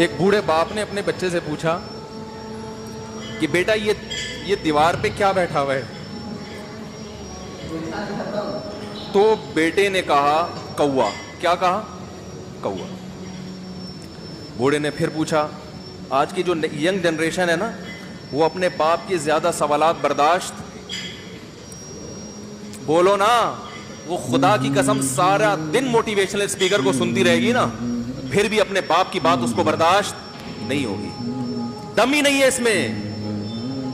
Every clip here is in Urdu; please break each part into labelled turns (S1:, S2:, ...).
S1: ایک بوڑھے باپ نے اپنے بچے سے پوچھا کہ بیٹا یہ دیوار پہ کیا بیٹھا ہوا ہے؟ تو بیٹے نے کہا کوا. کیا کہا؟ کوا. بوڑھے نے پھر پوچھا. آج کی جو ینگ جنریشن ہے نا, وہ اپنے باپ کے زیادہ سوالات برداشت, بولو نا, وہ خدا کی قسم سارا دن موٹیویشنل اسپیکر کو سنتی رہے گی نا, پھر بھی اپنے باپ کی بات اس کو برداشت نہیں ہوگی. دم ہی نہیں ہے اس میں,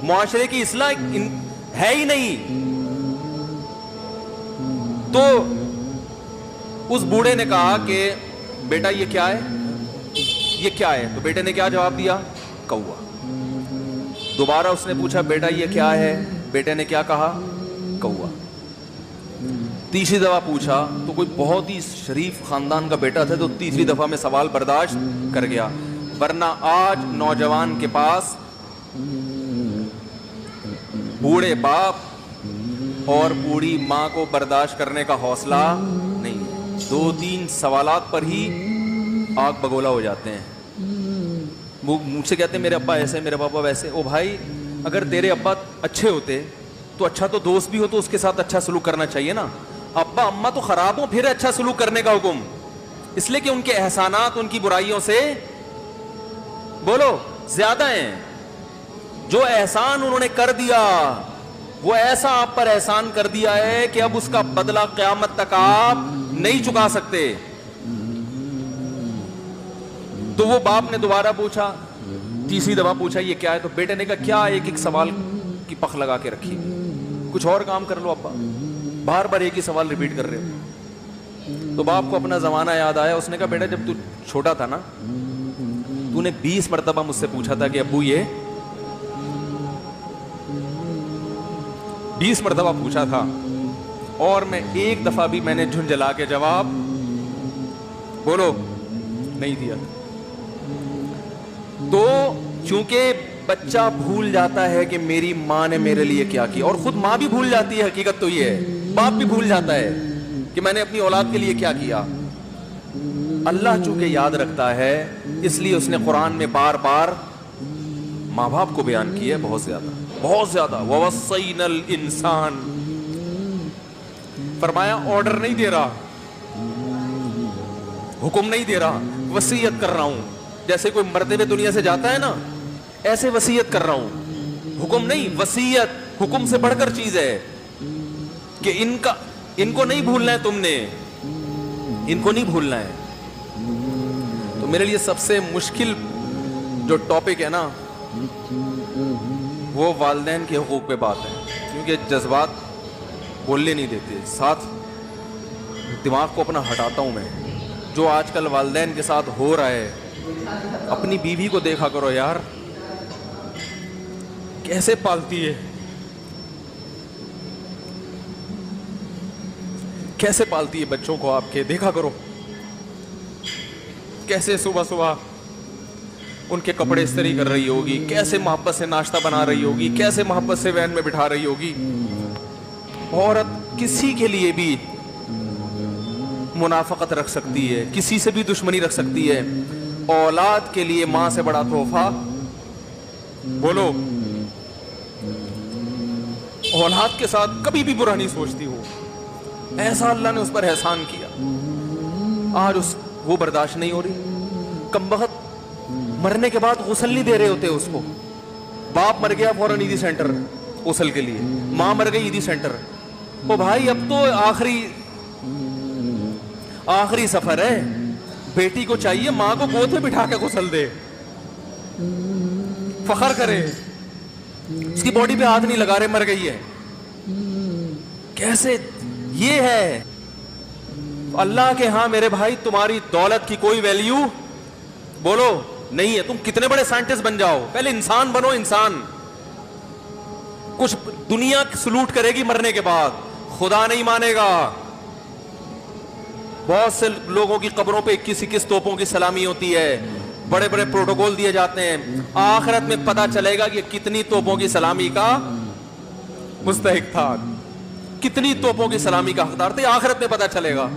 S1: معاشرے کی اصلاح ہے ہی نہیں. تو اس بوڑھے نے کہا کہ بیٹا یہ کیا ہے, یہ کیا ہے؟ تو بیٹے نے کیا جواب دیا؟ کوا. دوبارہ اس نے پوچھا بیٹا یہ کیا ہے؟ بیٹے نے کیا کہا؟ کوا. تیسری دفعہ پوچھا تو کوئی بہت ہی شریف خاندان کا بیٹا تھا, تو تیسری دفعہ میں سوال برداشت کر گیا. ورنہ آج نوجوان کے پاس بوڑھے باپ اور بوڑھی ماں کو برداشت کرنے کا حوصلہ نہیں ہے. 2-3 سوالات پر ہی آگ بگولا ہو جاتے ہیں. وہ مجھ سے کہتے ہیں میرے ابا ایسے, میرے پاپا ویسے. او بھائی, اگر تیرے ابا اچھے ہوتے تو اچھا تو دوست بھی ہو تو اس کے ساتھ اچھا سلوک کرنا چاہیے نا. ابا اماں تو خراب ہو پھر اچھا سلوک کرنے کا حکم, اس لیے کہ ان کے احسانات ان کی برائیوں سے بولو زیادہ ہیں. جو احسان انہوں نے کر دیا وہ ایسا آپ پر احسان کر دیا ہے کہ اب اس کا بدلہ قیامت تک آپ نہیں چکا سکتے. تو وہ باپ نے دوبارہ پوچھا, تیسری دفعہ پوچھا یہ کیا ہے؟ تو بیٹے نے کہا کیا ایک سوال کی پخ لگا کے رکھی, کچھ اور کام کر لو ابا, بار بار ایک ہی سوال ریپیٹ کر رہے ہو. تو باپ کو اپنا زمانہ یاد آیا. اس نے کہا بیٹا جب تو چھوٹا تھا نا, تو نے 20 مرتبہ مجھ سے پوچھا تھا کہ ابو یہ 20 مرتبہ پوچھا تھا, اور میں ایک دفعہ بھی میں نے جھنجھلا کے جواب بولو نہیں دیا. تو چونکہ بچہ بھول جاتا ہے کہ میری ماں نے میرے لیے کیا کیا, اور خود ماں بھی بھول جاتی ہے, حقیقت تو یہ ہے, باپ بھی بھول جاتا ہے کہ میں نے اپنی اولاد کے لیے کیا کیا. اللہ چونکہ یاد رکھتا ہے اس لیے اس نے قرآن میں بار بار ماں باپ کو بیان کیا ہے, بہت زیادہ بہت زیادہ. وَوَصَّيْنَا الْإِنسَانَ, فرمایا آرڈر نہیں دے رہا, حکم نہیں دے رہا, وصیت کر رہا ہوں. جیسے کوئی مرتے ہوئے دنیا سے جاتا ہے نا, ایسے وصیت کر رہا ہوں, حکم نہیں. وصیت حکم سے بڑھ کر چیز ہے کہ ان کو نہیں بھولنا ہے, تم نے ان کو نہیں بھولنا ہے. تو میرے لیے سب سے مشکل جو ٹاپک ہے نا وہ والدین کے حقوق پہ بات ہے, کیونکہ جذبات بولنے نہیں دیتے. ساتھ دماغ کو اپنا ہٹاتا ہوں میں. جو آج کل والدین کے ساتھ ہو رہا ہے, اپنی بیوی کو دیکھا کرو یار, کیسے پالتی ہے, کیسے پالتی ہے بچوں کو آپ کے, دیکھا کرو کیسے صبح صبح ان کے کپڑے استری کر رہی ہوگی, کیسے محبت سے ناشتہ بنا رہی ہوگی, کیسے محبت سے وین میں بٹھا رہی ہوگی. عورت کسی کے لیے بھی منافقت رکھ سکتی ہے, کسی سے بھی دشمنی رکھ سکتی ہے. اولاد کے لیے ماں سے بڑا تحفہ بولو, اولاد کے ساتھ کبھی بھی برا نہیں سوچتی ہو. ایسا اللہ نے اس پر احسان کیا, آج وہ برداشت نہیں ہو رہی. کمبخت مرنے کے بعد غسل نہیں دے رہے ہوتے اس کو. باپ مر گیا فوراً عیدی سینٹر غسل کے لیے, ماں مر گئی عیدی سینٹر. او بھائی اب تو آخری سفر ہے, بیٹی کو چاہیے ماں کو گود میں بٹھا کے غسل دے, فخر کرے, اس کی باڈی پہ ہاتھ نہیں لگا رہے, مر گئی ہے. کیسے یہ ہے اللہ کے ہاں میرے بھائی, تمہاری دولت کی کوئی ویلیو بولو نہیں ہے. تم کتنے بڑے سائنٹسٹ بن جاؤ, پہلے انسان بنو. انسان کچھ دنیا سلوٹ کرے گی مرنے کے بعد, خدا نہیں مانے گا. بہت سے لوگوں کی قبروں پہ 21 توپوں کی سلامی ہوتی ہے, بڑے بڑے پروٹوکول دیے جاتے ہیں. آخرت میں پتا چلے گا کہ کتنی توپوں کی سلامی کا مستحق تھا, کتنی توپوں کی سلامی کا حقدار تھے, آخرت میں پتا چلے گا.